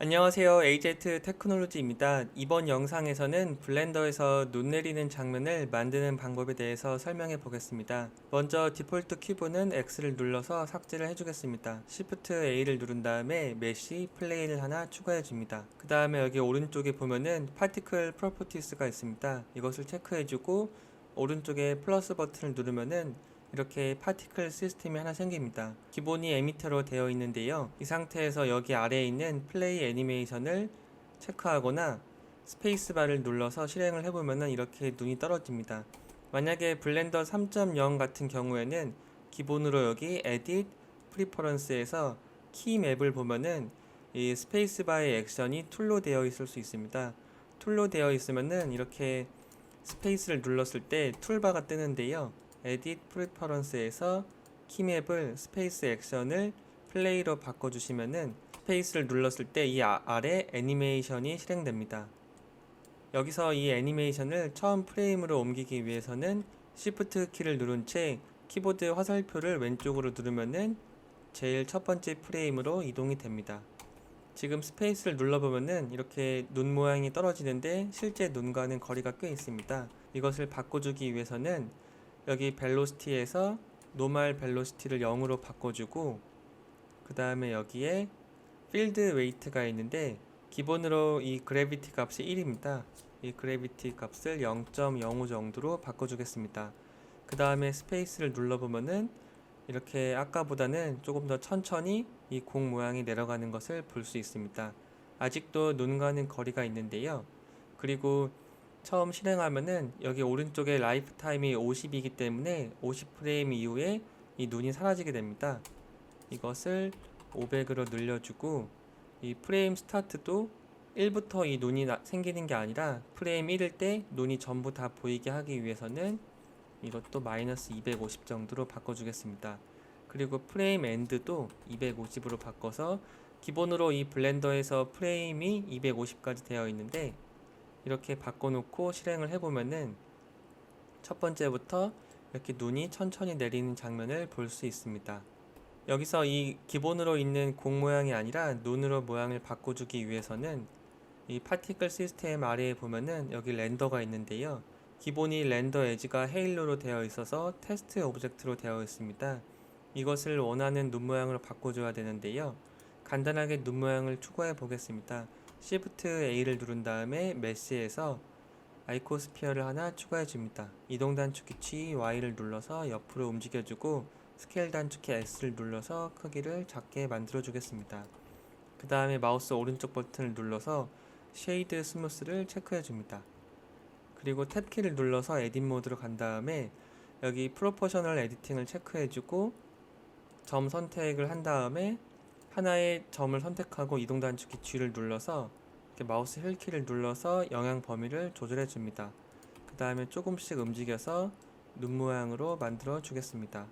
안녕하세요. AZ 테크놀로지입니다. 이번 영상에서는 블렌더에서 눈 내리는 장면을 만드는 방법에 대해서 설명해 보겠습니다. 먼저 디폴트 큐브는 X를 눌러서 삭제를 해주겠습니다. Shift A를 누른 다음에 메쉬 플레인을 하나 추가해 줍니다. 그 다음에 여기 오른쪽에 보면은 파티클 프로퍼티스가 있습니다. 이것을 체크해 주고 오른쪽에 플러스 버튼을 누르면은 이렇게 파티클 시스템이 하나 생깁니다. 기본이 에미터로 되어 있는데요. 이 상태에서 여기 아래에 있는 플레이 애니메이션을 체크하거나 스페이스바를 눌러서 실행을 해보면 이렇게 눈이 떨어집니다. 만약에 블렌더 3.0 같은 경우에는 기본으로 여기 에딧 프리퍼런스에서 키 맵을 보면은 이 스페이스바의 액션이 툴로 되어 있을 수 있습니다. 툴로 되어 있으면은 이렇게 스페이스를 눌렀을 때 툴바가 뜨는데요. Edit Preference에서 키맵을 스페이스 액션을 플레이로 바꿔주시면은 스페이스를 눌렀을 때 이 아래 애니메이션이 실행됩니다. 여기서 이 애니메이션을 처음 프레임으로 옮기기 위해서는 Shift 키를 누른 채 키보드 화살표를 왼쪽으로 누르면은 제일 첫 번째 프레임으로 이동이 됩니다. 지금 스페이스를 눌러보면은 이렇게 눈 모양이 떨어지는데 실제 눈과는 거리가 꽤 있습니다. 이것을 바꿔주기 위해서는 여기 벨로시티에서 노멀 벨로시티를 0으로 바꿔주고 그 다음에 여기에 필드 웨이트가 있는데 기본으로 이 그래비티 값이 1입니다. 이 그래비티 값을 0.05 정도로 바꿔주겠습니다. 그 다음에 스페이스를 눌러보면은 이렇게 아까보다는 조금 더 천천히 이 공 모양이 내려가는 것을 볼 수 있습니다. 아직도 눈과는 거리가 있는데요. 그리고 처음 실행하면은 여기 오른쪽에 라이프 타임이 50이기 때문에 50프레임 이후에 이 눈이 사라지게 됩니다. 이것을 500으로 늘려주고 이 프레임 스타트도 1부터 이 눈이 생기는 게 아니라 프레임 1일 때 눈이 전부 다 보이게 하기 위해서는 이것도 마이너스 250 정도로 바꿔주겠습니다. 그리고 프레임 엔드도 250으로 바꿔서 기본으로 이 블렌더에서 프레임이 250까지 되어 있는데 이렇게 바꿔놓고 실행을 해보면은 첫 번째부터 이렇게 눈이 천천히 내리는 장면을 볼 수 있습니다. 여기서 이 기본으로 있는 공 모양이 아니라 눈으로 모양을 바꿔주기 위해서는 이 파티클 시스템 아래에 보면은 여기 렌더가 있는데요. 기본이 렌더 에지가 헤일로로 되어 있어서 테스트 오브젝트로 되어 있습니다. 이것을 원하는 눈 모양으로 바꿔줘야 되는데요. 간단하게 눈 모양을 추가해 보겠습니다. Shift A를 누른 다음에 메시에서 아이코스피어를 하나 추가해 줍니다. 이동 단축키 G, Y를 눌러서 옆으로 움직여주고 스케일 단축키 S를 눌러서 크기를 작게 만들어 주겠습니다. 그 다음에 마우스 오른쪽 버튼을 눌러서 쉐이드 스무스를 체크해 줍니다. 그리고 탭키를 눌러서 에딧 모드로 간 다음에 여기 프로포셔널 에디팅을 체크해 주고 점 선택을 한 다음에 하나의 점을 선택하고 이동 단축키 G를 눌러서 이렇게 마우스 휠키를 눌러서 영향 범위를 조절해 줍니다. 그 다음에 조금씩 움직여서 눈 모양으로 만들어 주겠습니다.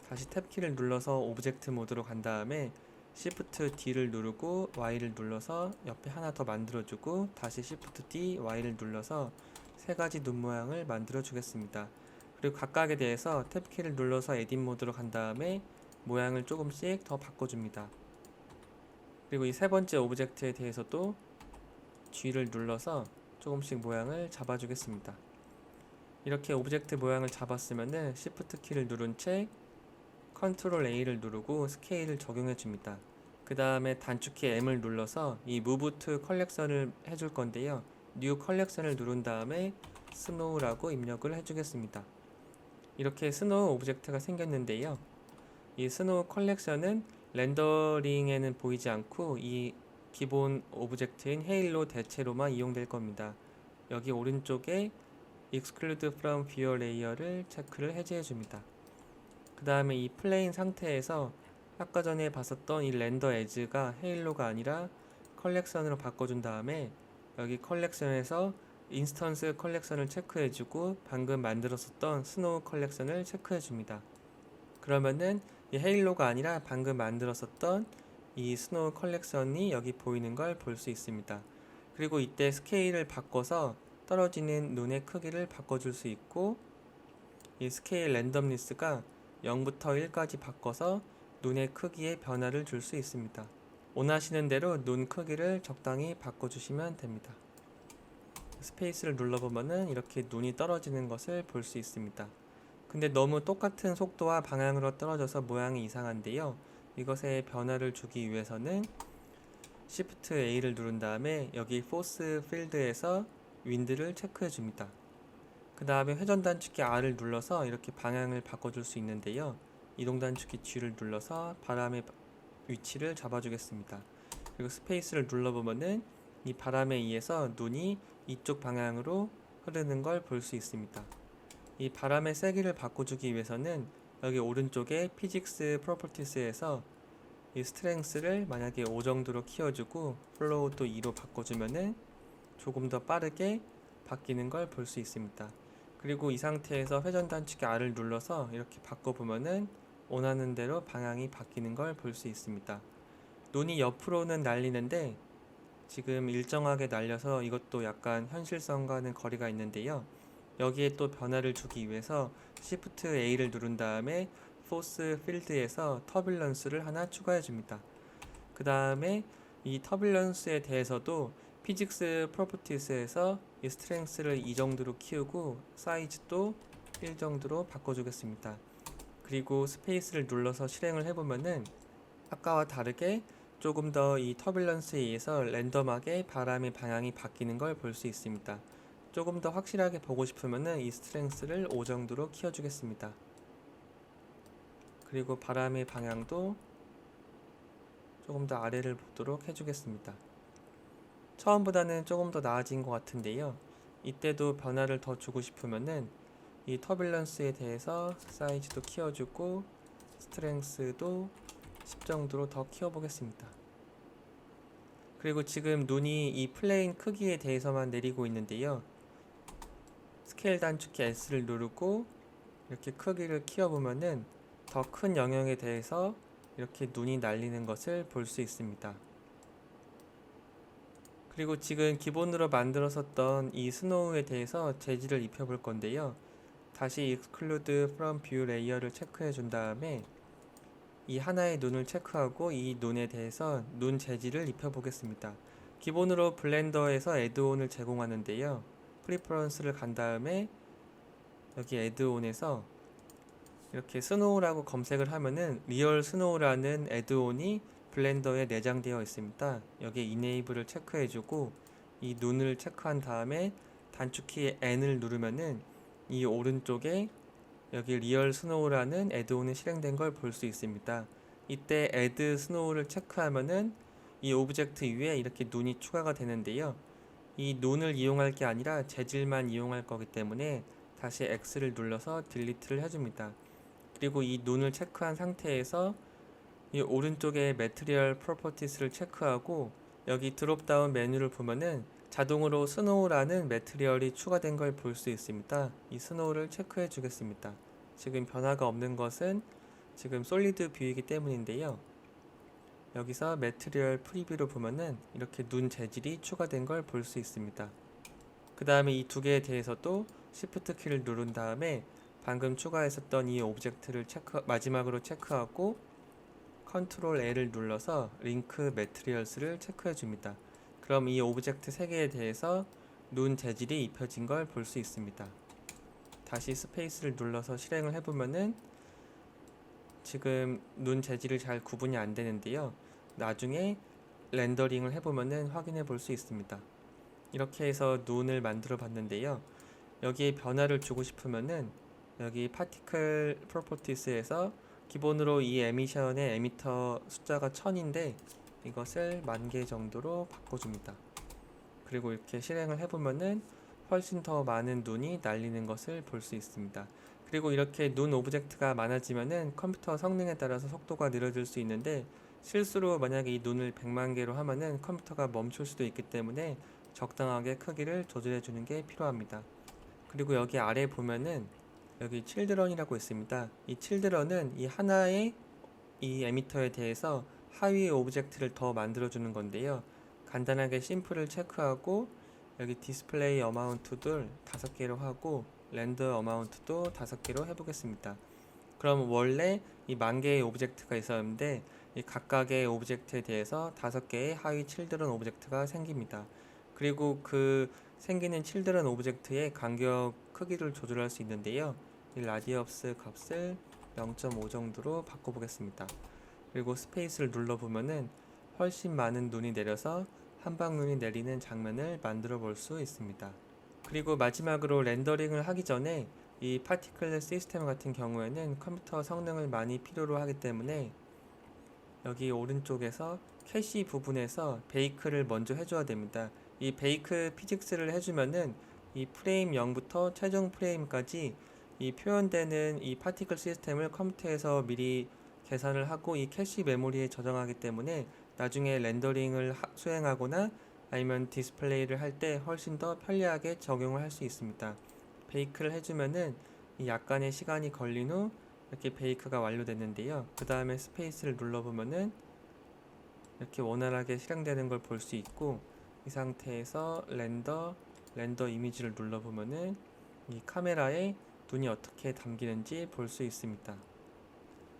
다시 탭키를 눌러서 오브젝트 모드로 간 다음에 Shift D를 누르고 Y를 눌러서 옆에 하나 더 만들어 주고 다시 Shift D, Y를 눌러서 세 가지 눈 모양을 만들어 주겠습니다. 그리고 각각에 대해서 탭키를 눌러서 에딧 모드로 간 다음에 모양을 조금씩 더 바꿔줍니다. 그리고 이 세 번째 오브젝트에 대해서도 G를 눌러서 조금씩 모양을 잡아주겠습니다. 이렇게 오브젝트 모양을 잡았으면은 Shift 키를 누른 채 Ctrl A를 누르고 스케일을 적용해 줍니다. 그 다음에 단축키 M을 눌러서 이 Move to Collection을 해줄 건데요. New Collection을 누른 다음에 Snow라고 입력을 해주겠습니다. 이렇게 스노우 오브젝트가 생겼는데요. 이 스노우 컬렉션은 렌더링에는 보이지 않고 이 기본 오브젝트인 헤일로 대체로만 이용될 겁니다. 여기 오른쪽에 Exclude from View Layer를 체크를 해제해 줍니다. 그 다음에 이 플레인 상태에서 아까 전에 봤었던 이 렌더 에즈가 헤일로가 아니라 컬렉션으로 바꿔준 다음에 여기 컬렉션에서 인스턴스 컬렉션을 체크해주고 방금 만들었었던 스노우 컬렉션을 체크해줍니다. 그러면은 이 헤일로가 아니라 방금 만들었었던 이 스노우 컬렉션이 여기 보이는 걸 볼 수 있습니다. 그리고 이때 스케일을 바꿔서 떨어지는 눈의 크기를 바꿔줄 수 있고 이 스케일 랜덤리스가 0부터 1까지 바꿔서 눈의 크기에 변화를 줄 수 있습니다. 원하시는 대로 눈 크기를 적당히 바꿔주시면 됩니다. 스페이스를 눌러보면은 이렇게 눈이 떨어지는 것을 볼 수 있습니다. 근데 너무 똑같은 속도와 방향으로 떨어져서 모양이 이상한데요. 이것에 변화를 주기 위해서는 Shift A를 누른 다음에 여기 Force 필드에서 윈드를 체크해 줍니다. 그 다음에 회전 단축키 R을 눌러서 이렇게 방향을 바꿔줄 수 있는데요. 이동 단축키 G를 눌러서 바람의 위치를 잡아주겠습니다. 그리고 스페이스를 눌러보면은 이 바람에 의해서 눈이 이쪽 방향으로 흐르는 걸 볼 수 있습니다. 이 바람의 세기를 바꿔주기 위해서는 여기 오른쪽에 피직스 프로퍼티스에서 이 스트렝스를 만약에 5 정도로 키워주고 플로우도 2로 바꿔주면은 조금 더 빠르게 바뀌는 걸 볼 수 있습니다. 그리고 이 상태에서 회전 단축키 R을 눌러서 이렇게 바꿔보면은 원하는 대로 방향이 바뀌는 걸 볼 수 있습니다. 눈이 옆으로는 날리는데 지금 일정하게 날려서 이것도 약간 현실성과는 거리가 있는데요. 여기에 또 변화를 주기 위해서 Shift A를 누른 다음에 Force 필드에서 터뷸런스를 하나 추가해 줍니다. 그 다음에 이 터뷸런스에 대해서도 피직스 프로퍼티스에서 이 스트렝스를 2 정도로 키우고 사이즈도 1 정도로 바꿔주겠습니다. 그리고 스페이스를 눌러서 실행을 해보면은 아까와 다르게 조금 더 이 터뷸런스에 의해서 랜덤하게 바람의 방향이 바뀌는 걸 볼 수 있습니다. 조금 더 확실하게 보고 싶으면은 이 스트렝스를 5 정도로 키워주겠습니다. 그리고 바람의 방향도 조금 더 아래를 보도록 해주겠습니다. 처음보다는 조금 더 나아진 것 같은데요. 이때도 변화를 더 주고 싶으면은 이 터뷸런스에 대해서 사이즈도 키워주고 스트렝스도 10 정도로 더 키워보겠습니다. 그리고 지금 눈이 이 플레인 크기에 대해서만 내리고 있는데요. 스케일 단축키 S를 누르고 이렇게 크기를 키워보면은 더 큰 영역에 대해서 이렇게 눈이 날리는 것을 볼 수 있습니다. 그리고 지금 기본으로 만들었었던 이 스노우에 대해서 재질을 입혀볼 건데요. 다시 Exclude from View 레이어를 체크해 준 다음에 이 하나의 눈을 체크하고 이 눈에 대해서 눈 재질을 입혀보겠습니다. 기본으로 블렌더에서 애드온을 제공하는데요. 프리퍼런스를 간 다음에 여기 애드온에서 이렇게 스노우라고 검색을 하면은 리얼 스노우라는 애드온이 블렌더에 내장되어 있습니다. 여기에 이네이블을 체크해주고 이 눈을 체크한 다음에 단축키 N을 누르면은 이 오른쪽에 여기 리얼 스노우라는 애드온이 실행된 걸 볼 수 있습니다. 이때 애드 스노우를 체크하면은 이 오브젝트 위에 이렇게 눈이 추가가 되는데요. 이 눈을 이용할 게 아니라 재질만 이용할 거기 때문에 다시 X를 눌러서 딜리트를 해줍니다. 그리고 이 눈을 체크한 상태에서 이 오른쪽에 매트리얼 프로퍼티스를 체크하고 여기 드롭다운 메뉴를 보면은 자동으로 스노우라는 매트리얼이 추가된 걸 볼 수 있습니다. 이 스노우를 체크해 주겠습니다. 지금 변화가 없는 것은 지금 솔리드 뷰이기 때문인데요. 여기서 매트리얼 프리뷰로 보면은 이렇게 눈 재질이 추가된 걸 볼 수 있습니다. 그 다음에 이 두 개에 대해서도 Shift 키를 누른 다음에 방금 추가했었던 이 오브젝트를 마지막으로 체크하고 컨트롤 L을 눌러서 링크 매트리얼스를 체크해 줍니다. 그럼 이 오브젝트 3개에 대해서 눈 재질이 입혀진 걸 볼 수 있습니다. 다시 스페이스를 눌러서 실행을 해보면은 지금 눈 재질이 잘 구분이 안 되는데요. 나중에 렌더링을 해보면은 확인해 볼 수 있습니다. 이렇게 해서 눈을 만들어 봤는데요. 여기에 변화를 주고 싶으면은 여기 파티클 프로퍼티스에서 기본으로 이 에미션의 에미터 숫자가 1000인데 이것을 10,000개 정도로 바꿔줍니다. 그리고 이렇게 실행을 해보면은 훨씬 더 많은 눈이 날리는 것을 볼 수 있습니다. 그리고 이렇게 눈 오브젝트가 많아지면은 컴퓨터 성능에 따라서 속도가 느려질 수 있는데 실수로 만약에 이 눈을 100만 개로 하면은 컴퓨터가 멈출 수도 있기 때문에 적당하게 크기를 조절해 주는 게 필요합니다. 그리고 여기 아래 보면은 여기 칠드런이라고 있습니다. 이 칠드런은 이 하나의 이 에미터에 대해서 하위 오브젝트를 더 만들어주는 건데요. 간단하게 심플을 체크하고 여기 디스플레이 어마운트를 5개로 하고 렌더 어마운트도 5개로 해보겠습니다. 그럼 원래 이 10,000개의 오브젝트가 있었는데 이 각각의 오브젝트에 대해서 5개의 하위 칠드런 오브젝트가 생깁니다. 그리고 그 생기는 칠드런 오브젝트의 간격 크기를 조절할 수 있는데요. 이 라디어스 값을 0.5 정도로 바꿔보겠습니다. 그리고 스페이스를 눌러보면은 훨씬 많은 눈이 내려서 한방눈이 내리는 장면을 만들어 볼 수 있습니다. 그리고 마지막으로 렌더링을 하기 전에 이 파티클 시스템 같은 경우에는 컴퓨터 성능을 많이 필요로 하기 때문에 여기 오른쪽에서 캐시 부분에서 베이크를 먼저 해줘야 됩니다. 이 베이크 피직스를 해주면은 이 프레임 0부터 최종 프레임까지 이 표현되는 이 파티클 시스템을 컴퓨터에서 미리 계산을 하고 이 캐시 메모리에 저장하기 때문에 나중에 렌더링을 수행하거나 아니면 디스플레이를 할 때 훨씬 더 편리하게 적용을 할 수 있습니다. 베이크를 해주면은 이 약간의 시간이 걸린 후 이렇게 베이크가 완료됐는데요. 그 다음에 스페이스를 눌러보면은 이렇게 원활하게 실행되는 걸 볼 수 있고, 이 상태에서 렌더 이미지를 눌러보면은 이 카메라에 눈이 어떻게 담기는지 볼 수 있습니다.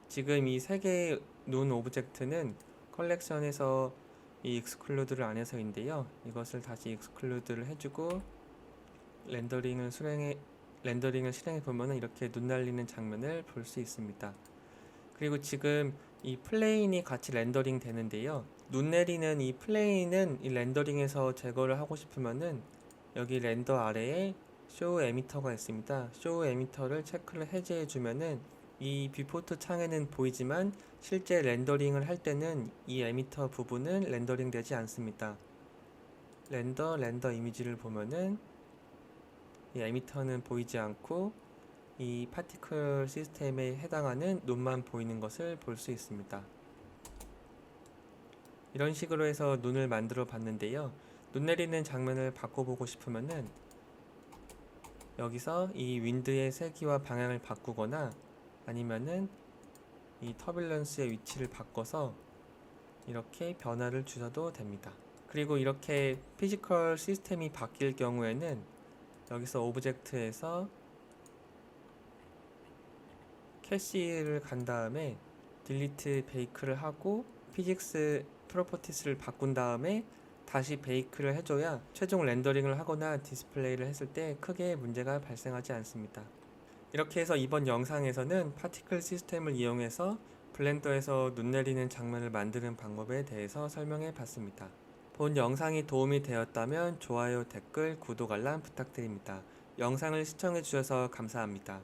지금 이 3개의 눈 오브젝트는 컬렉션에서 이 익스클루드를 안 해서인데요. 이것을 다시 익스클루드를 해주고 렌더링을 실행해 보면은 이렇게 눈 날리는 장면을 볼 수 있습니다. 그리고 지금 이 플레인이 같이 렌더링 되는데요. 눈 내리는 이 플레인은 이 렌더링에서 제거를 하고 싶으면은 여기 렌더 아래에 쇼 에미터가 있습니다. 쇼 에미터를 체크를 해제해 주면은 이 뷰포트 창에는 보이지만 실제 렌더링을 할 때는 이 에미터 부분은 렌더링 되지 않습니다. 렌더 이미지를 보면은 이 에미터는 보이지 않고 이 파티클 시스템에 해당하는 눈만 보이는 것을 볼 수 있습니다. 이런 식으로 해서 눈을 만들어 봤는데요. 눈 내리는 장면을 바꿔보고 싶으면은 여기서 이 윈드의 세기와 방향을 바꾸거나 아니면은 이 터뷸런스의 위치를 바꿔서 이렇게 변화를 주셔도 됩니다. 그리고 이렇게 피지컬 시스템이 바뀔 경우에는 여기서 오브젝트에서 캐시를 간 다음에 딜리트 베이크를 하고 피직스 프로퍼티스를 바꾼 다음에 다시 베이크를 해줘야 최종 렌더링을 하거나 디스플레이를 했을 때 크게 문제가 발생하지 않습니다. 이렇게 해서 이번 영상에서는 파티클 시스템을 이용해서 블렌더에서 눈 내리는 장면을 만드는 방법에 대해서 설명해 봤습니다. 본 영상이 도움이 되었다면 좋아요, 댓글, 구독, 알람 부탁드립니다. 영상을 시청해 주셔서 감사합니다.